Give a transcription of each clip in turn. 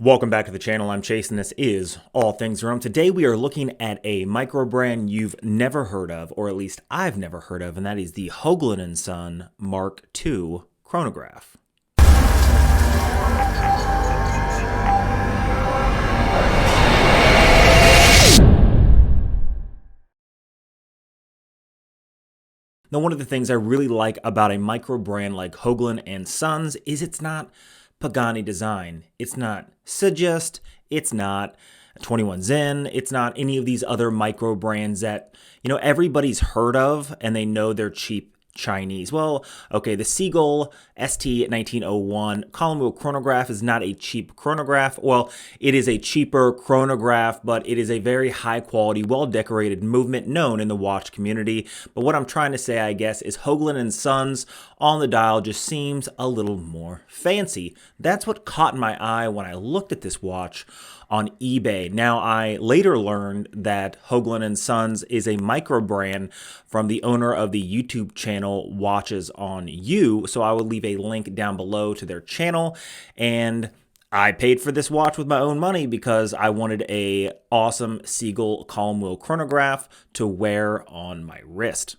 Welcome back to the channel. I'm Chase and this is All Things Rome. Today we are looking at a micro brand you've never heard of, or at least I've never heard of, and that is the Hoglund and Sons Mark II chronograph. Now, one of the things I really like about a micro brand like Hoglund and Sons is it's not Pagani design. It's not Suggest. It's not 21 Zen. It's not any of these other micro brands that, everybody's heard of and they know they're cheap Chinese. Well, okay, the Seagull ST 1901 column wheel chronograph is not a cheap chronograph. Well, it is a cheaper chronograph, but it is a very high quality, well decorated movement known in the watch community. But what I'm trying to say, I guess, is Hoglund and Sons on the dial just seems a little more fancy. That's what caught my eye when I looked at this watch on eBay. Now, I later learned that Hoglund and Sons is a micro brand from the owner of the YouTube channel Watches on You. So I will leave a link down below to their channel. And I paid for this watch with my own money because I wanted a awesome Seagull column wheel chronograph to wear on my wrist.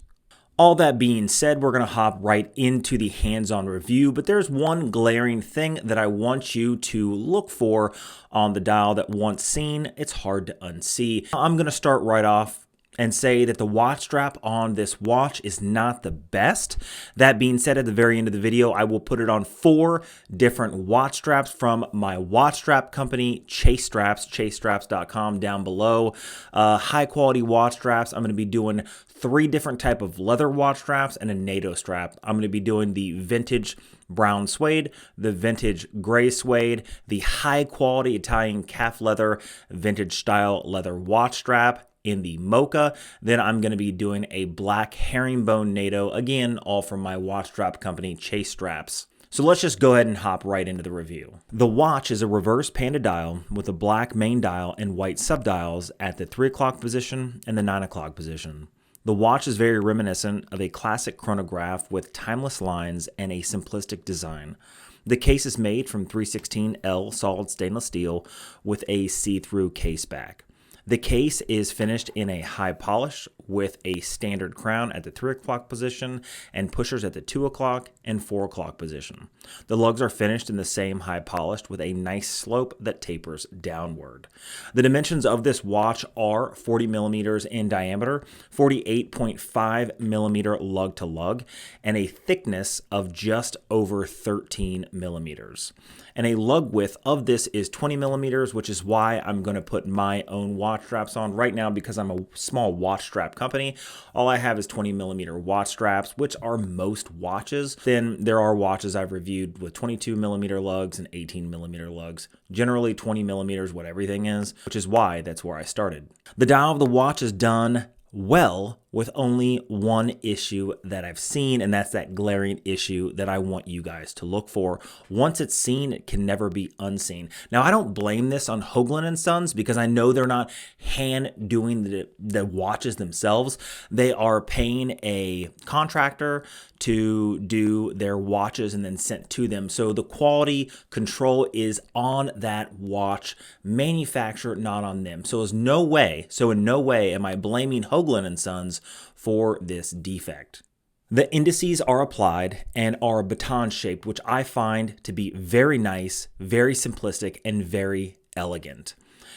All that being said, we're going to hop right into the hands-on review, but there's one glaring thing that I want you to look for on the dial that once seen, it's hard to unsee. I'm going to start right off and say that the watch strap on this watch is not the best. That being said, at the very end of the video, I will put it on 4 different watch straps from my watch strap company, Chase Straps, chasestraps.com down below. High quality watch straps. I'm going to be doing 3 different type of leather watch straps and a NATO strap. I'm going to be doing the vintage brown suede, the vintage gray suede, the high quality Italian calf leather, vintage style leather watch strap in the mocha. Then I'm going to be doing a black herringbone NATO, again, all from my watch strap company, Chase Straps. So let's just go ahead and hop right into the review. The watch is a reverse panda dial with a black main dial and white subdials at the 3 o'clock position and the 9 o'clock position. The watch is very reminiscent of a classic chronograph with timeless lines and a simplistic design. The case is made from 316L solid stainless steel with a see-through case back. The case is finished in a high polish with a standard crown at the 3 o'clock position and pushers at the 2 o'clock and 4 o'clock position. The lugs are finished in the same high polished with a nice slope that tapers downward. The dimensions of this watch are 40 millimeters in diameter, 48.5 millimeter lug to lug, and a thickness of just over 13 millimeters. And a lug width of this is 20 millimeters, which is why I'm going to put my own watch straps on right now because I'm a small watch strap company. All I have is 20 millimeter watch straps, which are most watches. Then there are watches I've reviewed with 22 millimeter lugs and 18 millimeter lugs. Generally 20 millimeters, what everything is, which is why that's where I started. The dial of the watch is done well with only one issue that I've seen, and that's that glaring issue that I want you guys to look for. Once it's seen, it can never be unseen. Now, I don't blame this on Hoglund and Sons because I know they're not hand doing the watches themselves. They are paying a contractor to do their watches and then sent to them. So the quality control is on that watch manufacturer, not on them. So in no way am I blaming Hoglund and Sons for this defect. The indices are applied and are baton shaped, which I find to be very nice, very simplistic, and very elegant.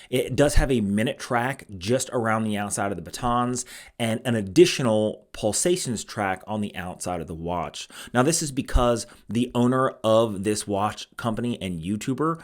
It does have a minute track just around the outside of the batons and an additional pulsations track on the outside of the watch. Now, this is because the owner of this watch company and YouTuber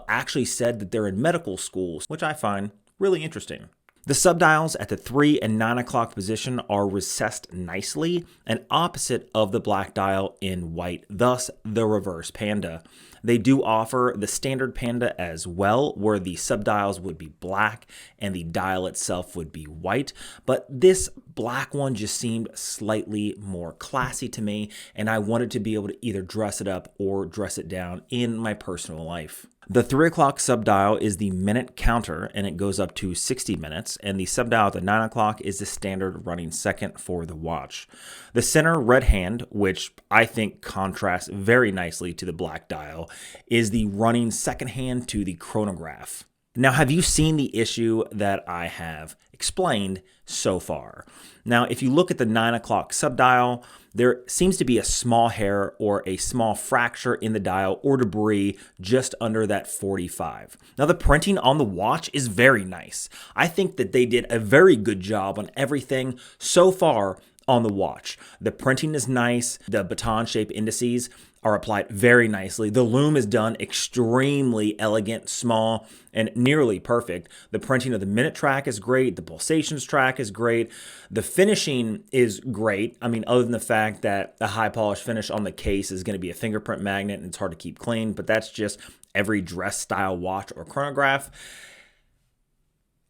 actually said that they're in medical schools, which I find really interesting. The subdials at the 3 and 9 o'clock position are recessed nicely and opposite of the black dial in white, thus the reverse panda. They do offer the standard panda as well, where the subdials would be black and the dial itself would be white, but this black one just seemed slightly more classy to me, and I wanted to be able to either dress it up or dress it down in my personal life. The 3 o'clock subdial is the minute counter, and it goes up to 60 minutes, and the subdial at the 9 o'clock is the standard running second for the watch. The center red hand, which I think contrasts very nicely to the black dial, is the running second hand to the chronograph. Now, have you seen the issue that I have explained so far? Now, if you look at the 9 o'clock subdial, there seems to be a small hair or a small fracture in the dial or debris just under that 45. Now, the printing on the watch is very nice. I think that they did a very good job on everything so far on the watch. The printing is nice. The baton shape indices are applied very nicely. The loom is done extremely elegant, small, and nearly perfect. The printing of the minute track is great. The pulsations track is great. The finishing is great. I mean, other than the fact that the high polish finish on the case is going to be a fingerprint magnet and it's hard to keep clean, but that's just every dress style watch or chronograph.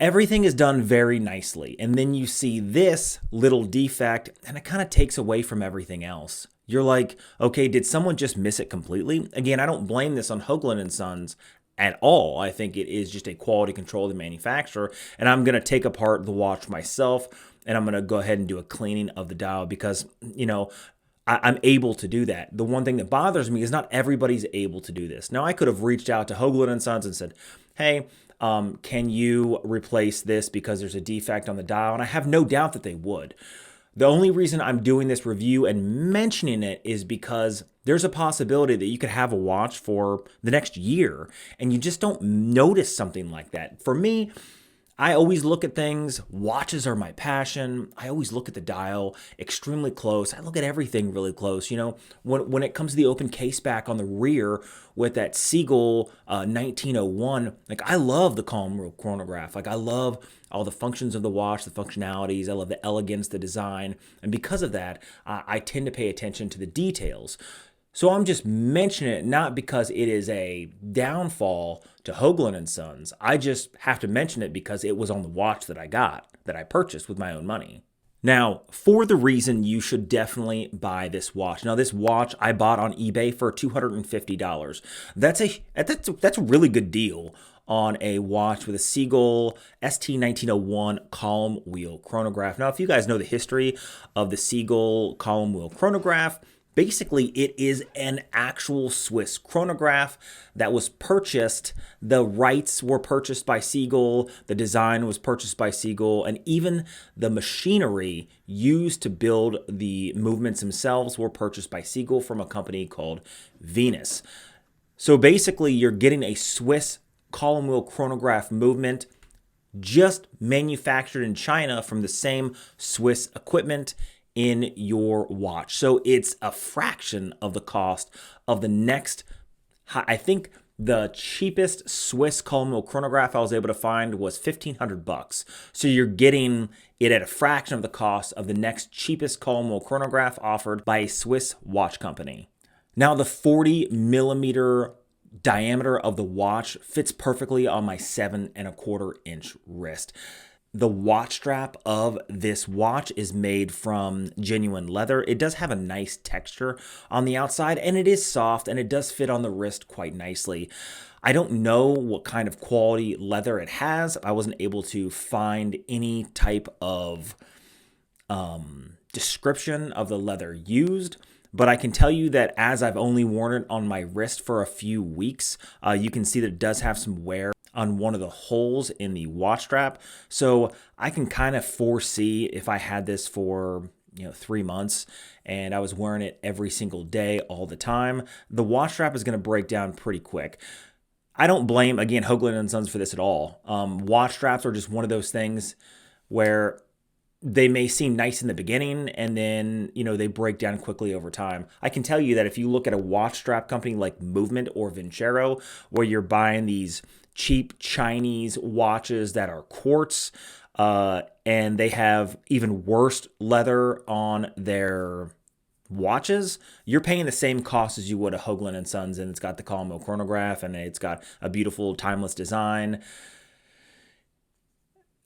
Everything is done very nicely. And then you see this little defect and it kind of takes away from everything else. You're like, okay, did someone just miss it completely? Again, I don't blame this on Hoglund and Sons at all. I think it is just a quality control of the manufacturer. And I'm going to take apart the watch myself and I'm going to go ahead and do a cleaning of the dial because, I'm able to do that. The one thing that bothers me is not everybody's able to do this. Now, I could have reached out to Hoglund and Sons and said, hey, can you replace this because there's a defect on the dial? And I have no doubt that they would. The only reason I'm doing this review and mentioning it is because there's a possibility that you could have a watch for the next year and you just don't notice something like that. For me, I always look at things. Watches are my passion. I always look at the dial extremely close. I look at everything really close. When it comes to the open case back on the rear with that Seagull 1901, like I love the column wheel chronograph. Like I love all the functions of the watch, the functionalities. I love the elegance, the design. And because of that, I tend to pay attention to the details. So I'm just mentioning it not because it is a downfall to Hoglund and Sons. I just have to mention it because it was on the watch that I purchased with my own money. Now, for the reason you should definitely buy this watch. Now, this watch I bought on eBay for $250. That's a really good deal on a watch with a Seagull ST 1901 column wheel chronograph. Now, if you guys know the history of the Seagull column wheel chronograph, basically, it is an actual Swiss chronograph that was purchased. The rights were purchased by Seagull. The design was purchased by Seagull. And even the machinery used to build the movements themselves were purchased by Seagull from a company called Venus. So basically, you're getting a Swiss column wheel chronograph movement just manufactured in China from the same Swiss equipment in your watch. So it's a fraction of the cost of the next. I think the cheapest Swiss column wheel chronograph I was able to find was $1,500. So you're getting it at a fraction of the cost of the next cheapest column wheel chronograph offered by a Swiss watch company. Now, the 40 millimeter diameter of the watch fits perfectly on my 7.25-inch wrist. The watch strap of this watch is made from genuine leather. It does have a nice texture on the outside, and it is soft, and it does fit on the wrist quite nicely. I don't know what kind of quality leather it has. I wasn't able to find any type of description of the leather used, but I can tell you that as I've only worn it on my wrist for a few weeks, you can see that it does have some wear on one of the holes in the watch strap. So I can kind of foresee if I had this for 3 months and I was wearing it every single day all the time, the watch strap is going to break down pretty quick. I don't blame, again, Hoglund and Sons for this at all. Watch straps are just one of those things where they may seem nice in the beginning and then, they break down quickly over time. I can tell you that if you look at a watch strap company like Movement or Vincero, where you're buying these cheap Chinese watches that are quartz, and they have even worse leather on their watches, you're paying the same cost as you would a Hoglund and Sons, and it's got the column wheel chronograph, and it's got a beautiful timeless design.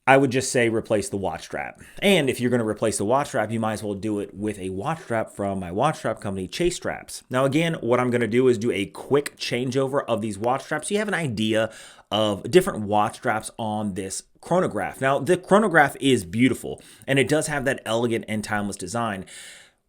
I would just say replace the watch strap. And if you're going to replace the watch strap, you might as well do it with a watch strap from my watch strap company, Chase Straps. Now, again, what I'm going to do is do a quick changeover of these watch straps so you have an idea of different watch straps on this chronograph. Now, the chronograph is beautiful, and it does have that elegant and timeless design.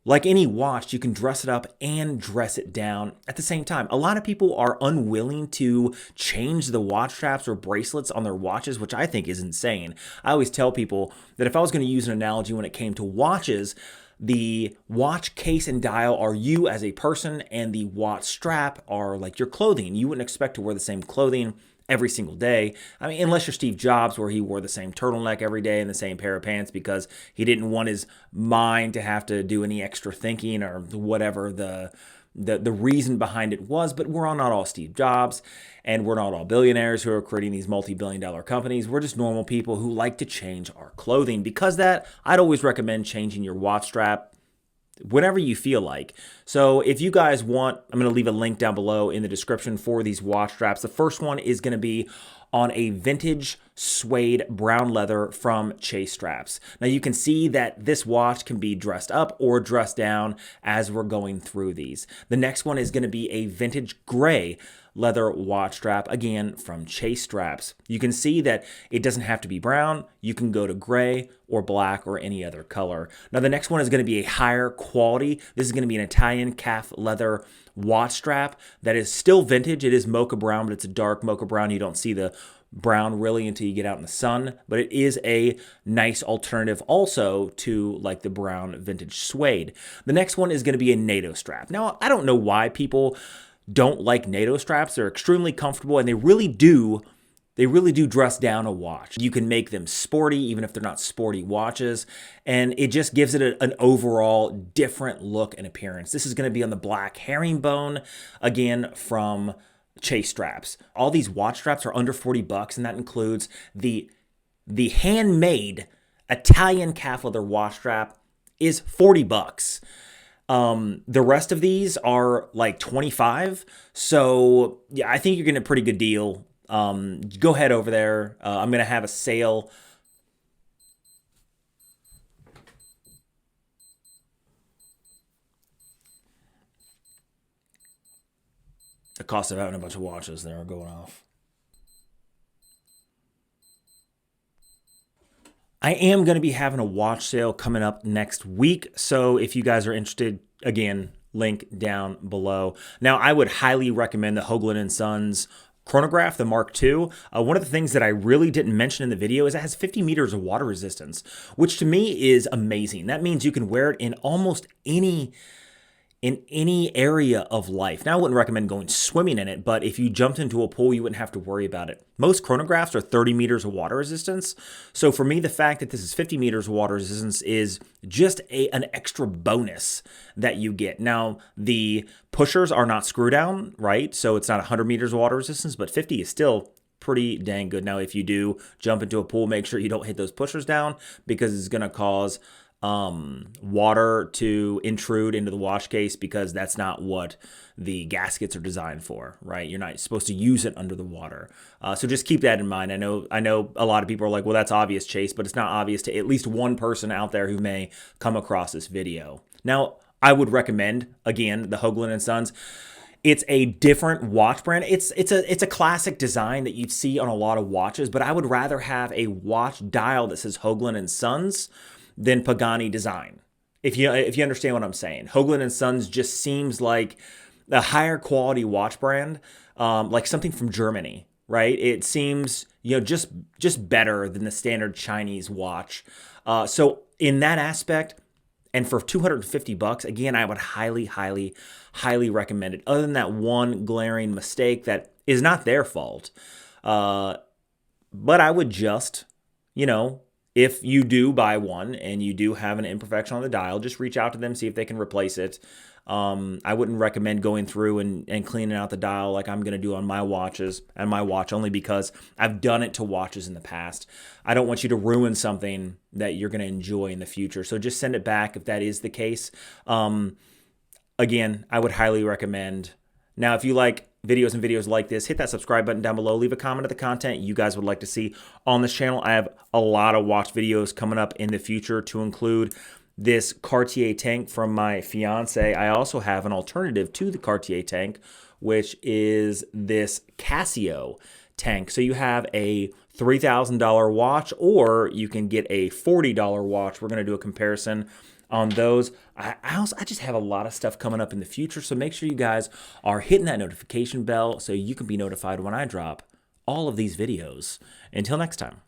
Like any watch, you can dress it up and dress it down at the same time. A lot of people are unwilling to change the watch straps or bracelets on their watches, which I think is insane. I always tell people that if I was going to use an analogy when it came to watches, the watch case and dial are you as a person, and the watch strap are like your clothing. You wouldn't expect to wear the same clothing every single day. I mean, unless you're Steve Jobs, where he wore the same turtleneck every day and the same pair of pants because he didn't want his mind to have to do any extra thinking or whatever the reason behind it was. But we're not all Steve Jobs, and we're not all billionaires who are creating these multi-billion-dollar companies. We're just normal people who like to change our clothing. Because that, I'd always recommend changing your watch strap whenever you feel like. So if you guys want, I'm going to leave a link down below in the description for these watch straps. The first one is going to be on a vintage suede brown leather from Chase Straps. Now you can see that this watch can be dressed up or dressed down as we're going through these. The next one is going to be a vintage gray leather watch strap, again from Chase Straps. You can see that it doesn't have to be brown. You can go to gray or black or any other color. Now the next one is going to be a higher quality. This is going to be an Italian calf leather watch strap that is still vintage. It is mocha brown, but it's a dark mocha brown. You don't see the brown really until you get out in the sun, but it is a nice alternative also to like the brown vintage suede. The next one is going to be a NATO strap. Now, I don't know why people don't like NATO straps. They're extremely comfortable, and they really do dress down a watch. You can make them sporty even if they're not sporty watches, and it just gives it an overall different look and appearance. This is going to be on the black herringbone, again from Chase Straps. All these watch straps are under $40, and that includes the handmade Italian calf leather watch strap is $40. The rest of these are like 25. So yeah, I think you're getting a pretty good deal. Go ahead over there. I'm going to have a sale. The cost of having a bunch of watches there are going off. I am going to be having a watch sale coming up next week. So if you guys are interested, again, link down below. Now, I would highly recommend the Hoglund and Sons chronograph, the Mark II. One of the things that I really didn't mention in the video is it has 50 meters of water resistance, which to me is amazing. That means you can wear it in almost any area of life. Now, I wouldn't recommend going swimming in it, but if you jumped into a pool, you wouldn't have to worry about it. Most chronographs are 30 meters of water resistance. So for me, the fact that this is 50 meters of water resistance is just an extra bonus that you get. Now, the pushers are not screw down, right? So it's not 100 meters of water resistance, but 50 is still pretty dang good. Now, if you do jump into a pool, make sure you don't hit those pushers down because it's going to cause water to intrude into the watch case, because that's not what the gaskets are designed for, right? You're not supposed to use it under the water. So just keep that in mind. I know a lot of people are like, well, that's obvious, Chase, but it's not obvious to at least one person out there who may come across this video. Now, I would recommend, again, the Hoglund and Sons. It's a different watch brand. It's a classic design that you'd see on a lot of watches, but I would rather have a watch dial that says Hoglund and Sons than Pagani design. If you understand what I'm saying. Hoglund and Sons just seems like a higher quality watch brand, like something from Germany, right? It seems, just better than the standard Chinese watch. So in that aspect, and for $250, again, I would highly, highly, highly recommend it. Other than that one glaring mistake that is not their fault. But I would just, if you do buy one and you do have an imperfection on the dial, just reach out to them, see if they can replace it. I wouldn't recommend going through and cleaning out the dial like I'm going to do on my watches and my watch, only because I've done it to watches in the past. I don't want you to ruin something that you're going to enjoy in the future. So just send it back if that is the case. Again, I would highly recommend. Now, if you like videos and videos like this, hit that subscribe button down below. Leave a comment of the content you guys would like to see on this channel. I have a lot of watch videos coming up in the future to include this Cartier tank from my fiance. I also have an alternative to the Cartier tank, which is this Casio tank. So you have a $3,000 watch, or you can get a $40 watch. We're going to do a comparison on those. I just have a lot of stuff coming up in the future, so make sure you guys are hitting that notification bell so you can be notified when I drop all of these videos. Until next time.